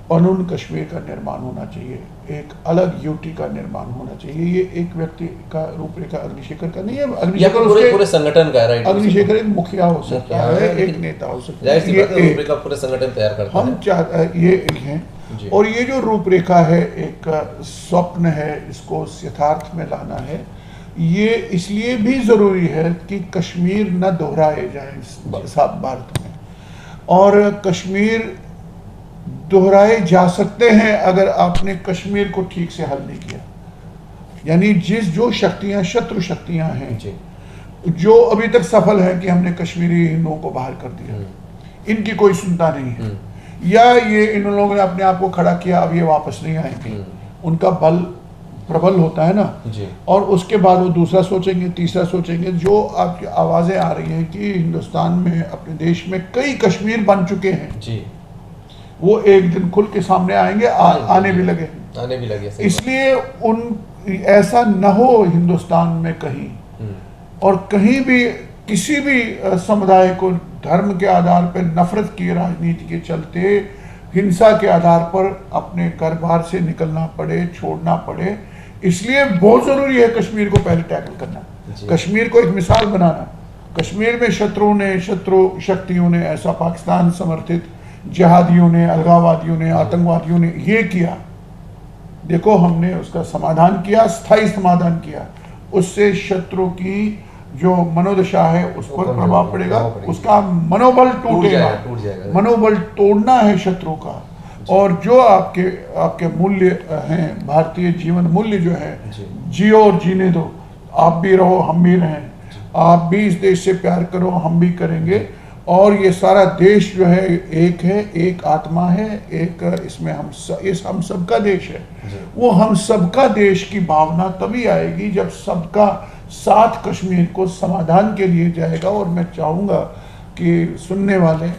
पनून कश्मीर का निर्माण होना चाहिए, एक अलग यूटी का निर्माण होना चाहिए। ये एक व्यक्ति का रूपरेखा अग्निशेखर का नहीं है। अग्निशेखर पूरे संगठन का है, राइट? अग्निशेखर एक मुखिया हो सकता है, एक नेता हो सकता है, ये रूपरेखा पूरे संगठन तैयार करता है। हम ये हैं। और ये जो रूपरेखा है एक स्वप्न है, इसको यथार्थ में लाना है। ये इसलिए भी जरूरी है कि कश्मीर न दोहराए जाए भारत में, और कश्मीर दोहराए जा सकते हैं अगर आपने कश्मीर को ठीक से हल नहीं किया। यानी जो शक्तियां, शत्रु शक्तियां हैं जी, जो अभी तक सफल है कि हमने कश्मीरी हिंदुओं को बाहर कर दिया, इनकी कोई सुनता नहीं है, या ये इन लोगों ने अपने आप को खड़ा किया, अब ये वापस नहीं आएंगे, उनका बल प्रबल होता है ना जी। और उसके बाद वो दूसरा सोचेंगे, तीसरा सोचेंगे। जो आपकी आवाज़ें आ रही हैं कि हिंदुस्तान में, अपने देश में कई कश्मीर बन चुके हैं जी, वो एक दिन खुल के सामने आएंगे, आने भी लगे। इसलिए ऐसा न हो हिंदुस्तान में कहीं, और कहीं भी किसी भी समुदाय को धर्म के आधार पर, नफरत की राजनीति के चलते, हिंसा के आधार पर अपने घर बार से निकलना पड़े, छोड़ना पड़े। इसलिए बहुत ज़रूरी है कश्मीर को पहले टैकल करना, कश्मीर को एक मिसाल बनाना। कश्मीर में शत्रु शक्तियों ने, ऐसा पाकिस्तान समर्थित जिहादियों ने, अलगाववादियों ने, आतंकवादियों ने ये किया, देखो हमने उसका समाधान किया, स्थायी समाधान किया। उससे शत्रु की जो मनोदशा है उस पर प्रभाव पड़ेगा, उसका मनोबल टूटेगा, मनोबल तोड़ना है शत्रु का। और जो आपके मूल्य हैं, भारतीय जीवन मूल्य जो है, जियो और जीने दो, आप भी रहो हम भी रहें, आप भी इस देश से प्यार करो हम भी करेंगे, और ये सारा देश जो है एक है, एक आत्मा है, एक इसमें हम सबका देश है। वो हम सबका देश की भावना तभी आएगी जब सबका साथ कश्मीर को समाधान के लिए जाएगा। और मैं चाहूँगा कि सुनने वाले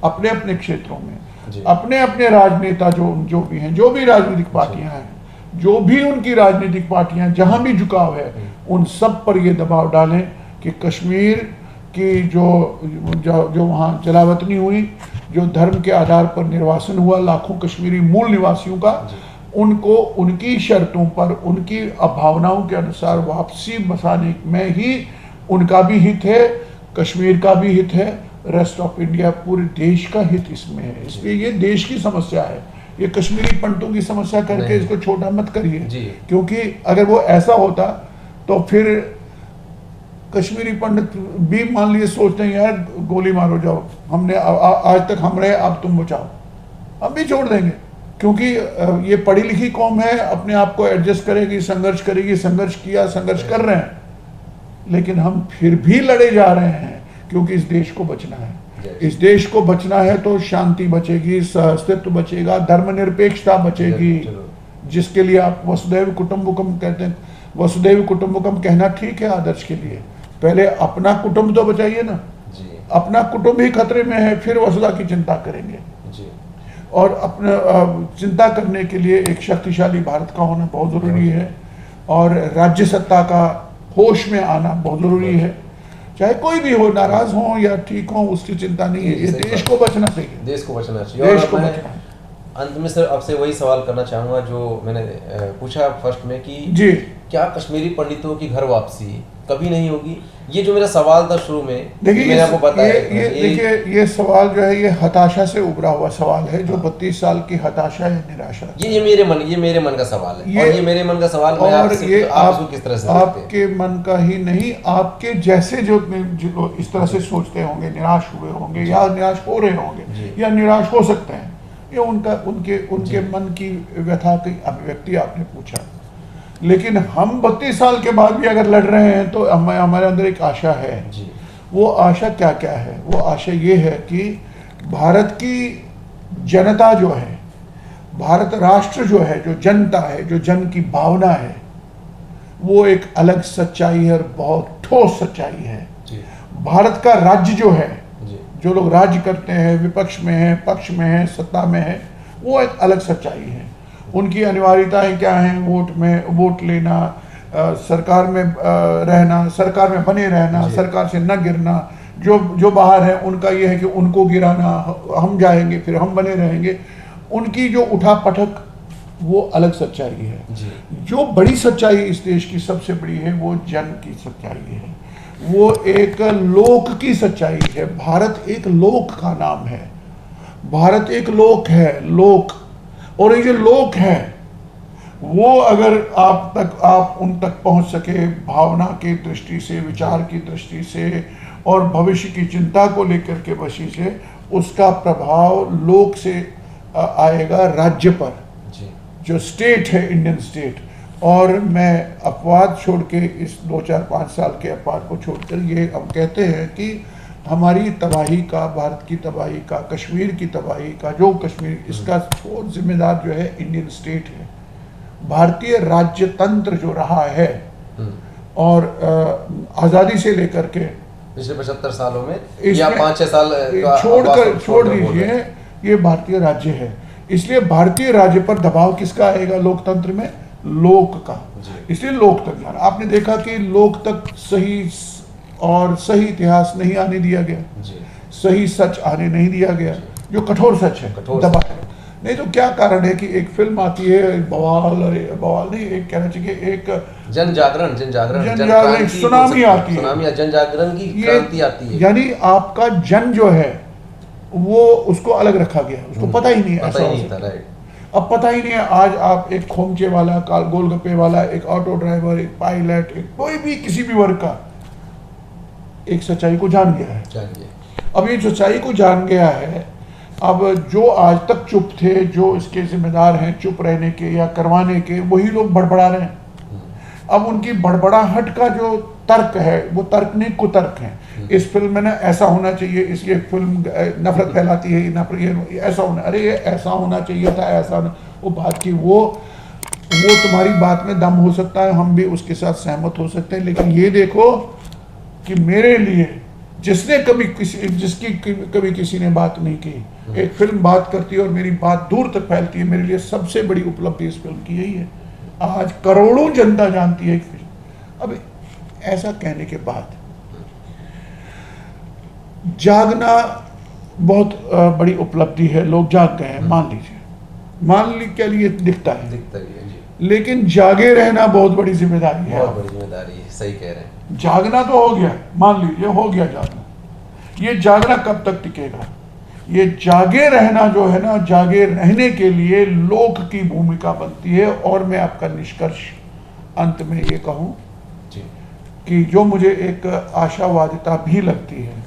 अपने अपने क्षेत्रों में जी। अपने अपने राजनेता जो भी हैं, जो भी राजनीतिक पार्टियां हैं, जो भी उनकी राजनीतिक पार्टियां जहां भी झुकाव है, उन सब पर ये दबाव डालें कि कश्मीर की जो वहाँ जलावतनी हुई, जो धर्म के आधार पर निर्वासन हुआ लाखों कश्मीरी मूल निवासियों का, उनको उनकी शर्तों पर, उनकी भावनाओं के अनुसार वापसी बसाने में ही उनका भी हित है, कश्मीर का भी हित है, रेस्ट ऑफ इंडिया पूरे देश का हित इसमें है। इसलिए ये देश की समस्या है, ये कश्मीरी पंडितों की समस्या करके इसको छोटा मत करिए, क्योंकि अगर वो ऐसा होता तो फिर कश्मीरी पंडित भी मान लिए सोचते हैं यार गोली मारो जाओ, हमने आज तक हम रहे, अब तुम बचाओ, हम भी छोड़ देंगे, क्योंकि ये पढ़ी लिखी कौम है, अपने आप को एडजस्ट करेगी, संघर्ष करेगी, संघर्ष किया, संघर्ष कर रहे हैं, लेकिन हम फिर भी लड़े जा रहे हैं क्योंकि इस देश को बचना है। इस देश को बचना है तो शांति बचेगी, सहअस्तित्व बचेगा, धर्मनिरपेक्षता बचेगी, जिसके लिए आप वसुदैव कुटुंबकम कहते हैं। वसुदैव कुटुंबकम कहना ठीक है आदर्श के लिए, पहले अपना कुटुंब तो बचाइए ना, अपना कुटुंब ही खतरे में है, फिर वसुधा की चिंता करेंगे। और अपने चिंता करने के लिए एक शक्तिशाली भारत का होना बहुत ज़रूरी है, और राज्य सत्ता का होश में आना बहुत ज़रूरी है। चाहे कोई भी हो, नाराज हो या ठीक हो, उसकी चिंता नहीं है, ये देश को बचना चाहिए, देश को बचना चाहिए। देश को बचना है। अंत में सर आपसे वही सवाल करना चाहूँगा जो मैंने पूछा फर्स्ट में कि जी, क्या कश्मीरी पंडितों की घर वापसी कभी नहीं होगी? ये जो मेरा सवाल था शुरू में, देखिए मैंने आपको बताया, देखिए ये सवाल जो है ये हताशा से उभरा हुआ सवाल है, जो 32 साल की हताशा है, निराशा। ये मेरे मन का सवाल है, और ये मेरे मन का सवाल मैं आपसे, आप किस तरह से आपके मन का ही नहीं, आपके जैसे जो इस तरह से सोचते होंगे, निराश हुए होंगे या निराश हो रहे होंगे या निराश हो सकते हैं, ये उनके मन की व्यथा की अभिव्यक्ति आपने पूछा। लेकिन हम 32 साल के बाद भी अगर लड़ रहे हैं तो हमारे अंदर एक आशा है। वो आशा क्या क्या है? वो आशा ये है कि भारत की जनता जो है, भारत राष्ट्र जो है, जो जनता है, जो जन की भावना है, वो एक अलग सच्चाई है और बहुत ठोस सच्चाई है। भारत का राज्य जो है, जो लोग राज्य करते हैं, विपक्ष में है, पक्ष में है, सत्ता में है, वो एक अलग सच्चाई है। उनकी अनिवार्यताएं क्या हैं? वोट लेना, सरकार में रहना, सरकार में बने रहना, सरकार से न गिरना। जो बाहर है उनका ये है कि उनको गिराना, हम जाएंगे फिर हम बने रहेंगे। उनकी जो उठा पटक, वो अलग सच्चाई है। जो बड़ी सच्चाई इस देश की सबसे बड़ी है, वो जन की सच्चाई है, वो एक लोक की सच्चाई है। भारत एक लोक का नाम है, भारत एक लोक है, लोक। और ये जो लोक है, वो अगर आप उन तक पहुंच सके भावना की दृष्टि से, विचार की दृष्टि से और भविष्य की चिंता को लेकर के वशी से, उसका प्रभाव लोक से आएगा राज्य पर, जो स्टेट है, इंडियन स्टेट। और मैं अपवाद छोड़ के, इस 2, 4, 5 साल के अपवाद को छोड़कर, ये हम कहते हैं कि हमारी तबाही का, भारत की तबाही का, कश्मीर की तबाही का, जो कश्मीर, इसका जिम्मेदार जो है इंडियन स्टेट है। भारतीय राज्य तंत्र जो रहा है, और आज़ादी से लेकर के पिछले 75 सालों में या 5-6 साल छोड़ दीजिए, ये भारतीय राज्य है। इसलिए भारतीय राज्य पर दबाव किसका आएगा लोकतंत्र में? लोक का। इसलिए लोक तक जाना। आपने देखा कि लोक तक सही इतिहास नहीं आने दिया गया, सही सच आने नहीं दिया गया, जो कठोर सच है, दबा है। नहीं तो क्या कारण है कि एक फिल्म आती है, बवाल नहीं, एक कहना चाहिए एक जन जागरण सुनामी आती है, सुनामी या जन जागरण की क्रांति आती है। यानी आपका जन जो है वो उसको अलग रखा गया, उसको पता ही नहीं है ऐसा हो सकता। अब पता ही नहीं है। आज आप एक खोमचे वाला, गोलगप्पे वाला, एक ऑटो ड्राइवर, एक पायलट, एक कोई भी किसी भी वर्ग का एक सच्चाई को जान गया है। अब ये सच्चाई को जान गया है, अब जो आज तक चुप थे, जो इसके जिम्मेदार हैं चुप रहने के या करवाने के, वही लोग बड़बड़ा रहे हैं। अब उनकी बड़बड़ाहट का जो तर्क है, वो तर्क नहीं कुतर्क है। इस फिल्म में ना ऐसा होना चाहिए, इसलिए फिल्म नफरत फैलाती है, नफरत ये ऐसा होना, अरे ये ऐसा होना चाहिए था, ऐसा होना, वो बात की वो तुम्हारी बात में दम हो सकता है, हम भी उसके साथ सहमत हो सकते हैं, लेकिन ये देखो कि मेरे लिए जिसने कभी जिसकी कभी किसी ने बात नहीं की, एक फिल्म बात करती है और मेरी बात दूर तक फैलती है। मेरे लिए सबसे बड़ी उपलब्धि इस फिल्म की यही है। आज करोड़ों जनता जानती है एक फिल्म। अब ऐसा कहने के बाद जागना बहुत बड़ी उपलब्धि है। लोग जाग गए हैं, मान लीजिए के लिए दिखता है, जी। लेकिन जागे रहना बहुत बड़ी जिम्मेदारी है। बहुत बड़ी जिम्मेदारी है, सही कह रहे हैं। जागना तो हो गया, मान लीजिए हो गया जागना। ये जागना कब तक टिकेगा? ये जागे रहना जो है ना, जागे रहने के लिए लोक की भूमिका बनती है। और मैं आपका निष्कर्ष अंत में ये कहूं जी। कि जो मुझे एक आशावादिता भी लगती है,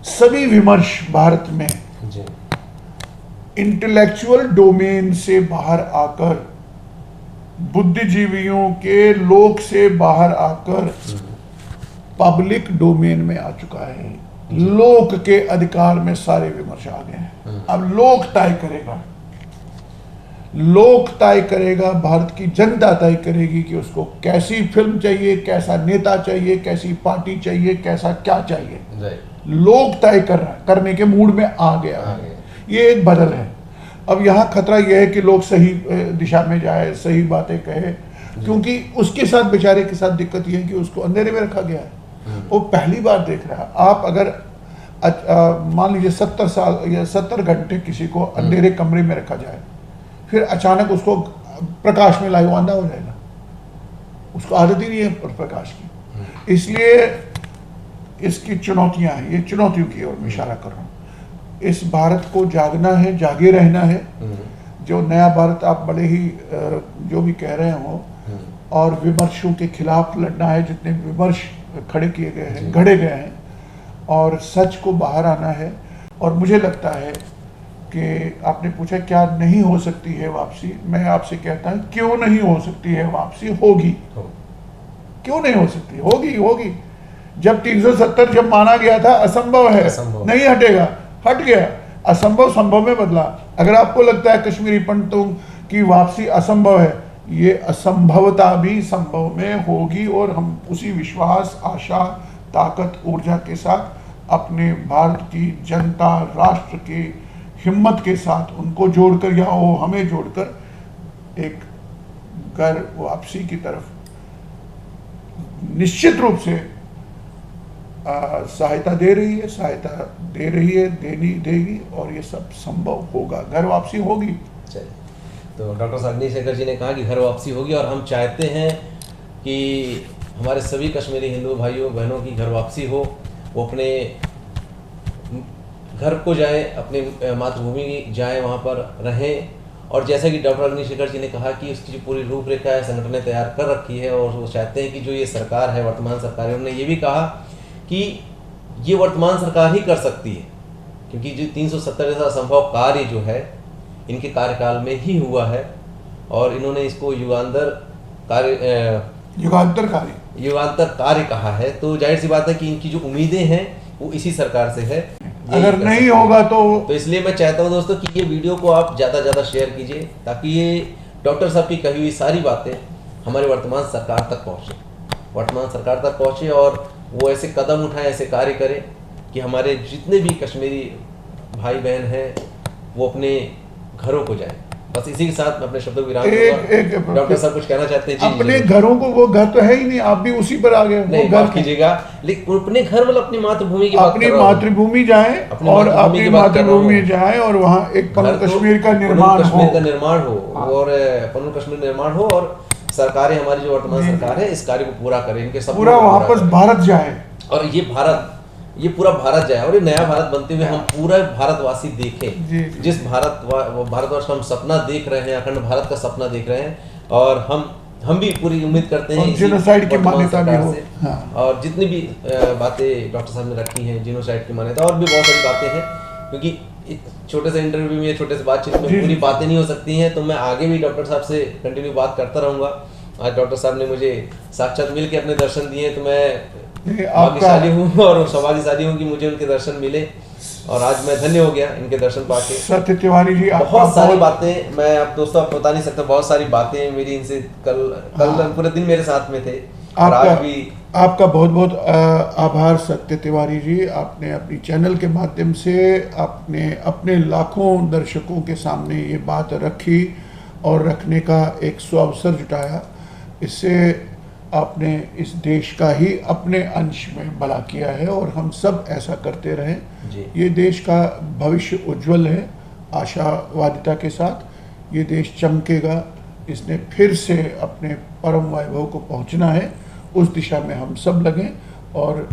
सभी विमर्श भारत में जी। इंटेलेक्चुअल डोमेन से बाहर आकर, बुद्धिजीवियों के लोक से बाहर आकर पब्लिक डोमेन में आ चुका है। लोक के अधिकार में सारे विमर्श आ गए हैं। अब लोक तय करेगा, लोक तय करेगा, भारत की जनता तय करेगी कि उसको कैसी फिल्म चाहिए, कैसा नेता चाहिए, कैसी पार्टी चाहिए, कैसा क्या चाहिए। लोक तय करने के मूड में आ गया है। ये एक बदल है। अब यहाँ खतरा यह है कि लोग सही दिशा में जाए, सही बातें कहे, क्योंकि उसके साथ बेचारे के साथ दिक्कत यह है कि उसको अंधेरे में रखा गया है। वो पहली बार देख रहा है। आप अगर मान लीजिए 70 साल या 70 घंटे किसी को अंधेरे कमरे में रखा जाए, फिर अचानक उसको प्रकाश में लाए, वो अंधा हो जाएगा। उसको आदत ही नहीं है प्रकाश की। इसलिए इसकी चुनौतियां हैं, ये चुनौतियों की ओर मैं इशारा कर रहा हूँ। इस भारत को जागना है, जागे रहना है। जो नया भारत आप बड़े ही जो भी कह रहे हो, और विमर्शों के खिलाफ लड़ना है, जितने विमर्श खड़े किए गए हैं, गढ़े गए हैं, और सच को बाहर आना है। और मुझे लगता है कि आपने पूछा क्या नहीं हो सकती है वापसी, मैं आपसे कहता हूँ क्यों नहीं हो सकती है वापसी, होगी। क्यों नहीं हो सकती? होगी। जब 370 जब माना गया था असंभव है, नहीं हटेगा, हट गया। असंभव संभव में बदला। अगर आपको लगता है कश्मीरी पंडितों की वापसी असंभव है, ये असंभवता भी संभव में होगी। और हम उसी विश्वास, आशा, ताकत, ऊर्जा के साथ अपने भारत की जनता, राष्ट्र की हिम्मत के साथ उनको जोड़कर, या वो हमें जोड़कर एक घर वापसी की तरफ निश्चित रूप से सहायता दे रही है, देगी, और ये सब संभव होगा। घर वापसी होगी। चलिए, तो डॉक्टर सागनी शेखर जी ने कहा कि घर वापसी होगी, और हम चाहते हैं कि हमारे सभी कश्मीरी हिंदू भाइयों बहनों की घर वापसी हो। वो अपने घर को जाए, अपने मातृभूमि जाए, वहाँ पर रहें। और जैसा कि डॉक्टर अग्नि शेखर जी ने कहा कि उसकी जो पूरी रूपरेखा है संगठन ने तैयार कर रखी है, और वो चाहते हैं कि जो ये सरकार है, वर्तमान सरकार है, उन्होंने ये भी कहा कि ये वर्तमान सरकार ही कर सकती है, क्योंकि जो 370 जैसा असंभव कार्य जो है इनके कार्यकाल में ही हुआ है, और इन्होंने इसको युगांतर कार्य कहा है। तो जाहिर सी बात है कि इनकी जो उम्मीदें हैं वो इसी सरकार से है। अगर नहीं होगा तो इसलिए मैं चाहता हूं दोस्तों कि ये वीडियो को आप ज़्यादा शेयर कीजिए, ताकि ये डॉक्टर साहब की कही हुई सारी बातें हमारे वर्तमान सरकार तक पहुँचे, और वो ऐसे कदम उठाएं, ऐसे कार्य करें कि हमारे जितने भी कश्मीरी भाई बहन हैं वो अपने घरों को जाएं। बस इसी के साथ मैं अपने शब्दों को विराम दूंगा। डॉक्टर साहब कुछ कहना चाहते हैं? जी, अपने घरों को, वो घर तो है ही नहीं, आप भी उसी पर आ गए। नहीं, माफ कीजिएगा, लेकिन अपने घर मतलब अपनी मातृभूमि की अपनी मातृभूमि जाएं, और अपनी मातृभूमि जाएं, और वहाँ एक पन्नू कश्मीर का निर्माण हो, और पन्नू कश्मीर निर्माण हो, और सरकारें हमारी जो वर्तमान सरकार है इस कार्य को पूरा करें, इनके सब पूरा वापस भारत जाए, और ये पूरा भारत जाए, और ये नया भारत बनते हुए हम पूरा भारतवासी देखें। जिस भारतवर्ष का हम सपना देख रहे हैं, अखंड भारत का सपना देख रहे हैं, और हम भी पूरी उम्मीद करते हैं जेनोसाइड की मान्यता भी हो। और जितनी भी बातें डॉक्टर साहब ने रखी हैं, जेनोसाइड की मान्यता, और भी बहुत सारी बातें हैं, क्योंकि एक छोटे से इंटरव्यू में, छोटे से बातचीत में पूरी बातें नहीं हो सकती हैं। तो मैं आगे भी डॉक्टर साहब से कंटिन्यू बात करता रहूँगा। आज डॉक्टर साहब ने मुझे साक्षात मिल के अपने दर्शन दिए, तो मैं भाग्यशाली हूँ और सौभाग्यशाली हूँ कि मुझे उनके दर्शन मिले, और आज मैं धन्य हो गया इनके दर्शन पाके। सत्य तिवारी जी, बहुत सारी बातें मैं आप दोस्तों आप बता नहीं सकता, बहुत सारी बातें मेरी इनसे कल पूरे दिन मेरे साथ में थे, और आज आपका भी आपका बहुत बहुत आभार सत्य तिवारी जी। आपने अपनी चैनल के माध्यम से आपने अपने लाखों दर्शकों के सामने ये बात रखी और रखने का एक सुअवसर जुटाया। इससे आपने इस देश का ही अपने अंश में भला किया है और हम सब ऐसा करते रहें। जी। ये देश का भविष्य उज्जवल है। आशावादिता के साथ ये देश चमकेगा। इसने फिर से अपने परम वैभव को पहुंचना है, उस दिशा में हम सब लगें। और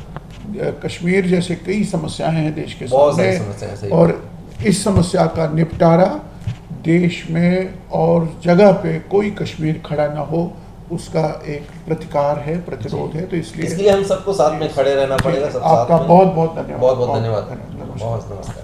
कश्मीर जैसे कई समस्याएं हैं देश के बहुत सारी सामने, समस्याएं, सही और इस समस्या का निपटारा देश में और जगह पे कोई कश्मीर खड़ा ना हो, उसका एक प्रतिकार है, प्रतिरोध है। तो इसके लिए हम सबको साथ में खड़े रहना पड़ेगा, सब साथ आपका में। बहुत बहुत धन्यवाद। बहुत बहुत धन्यवाद। नमस्कार। बहुत नमस्कार।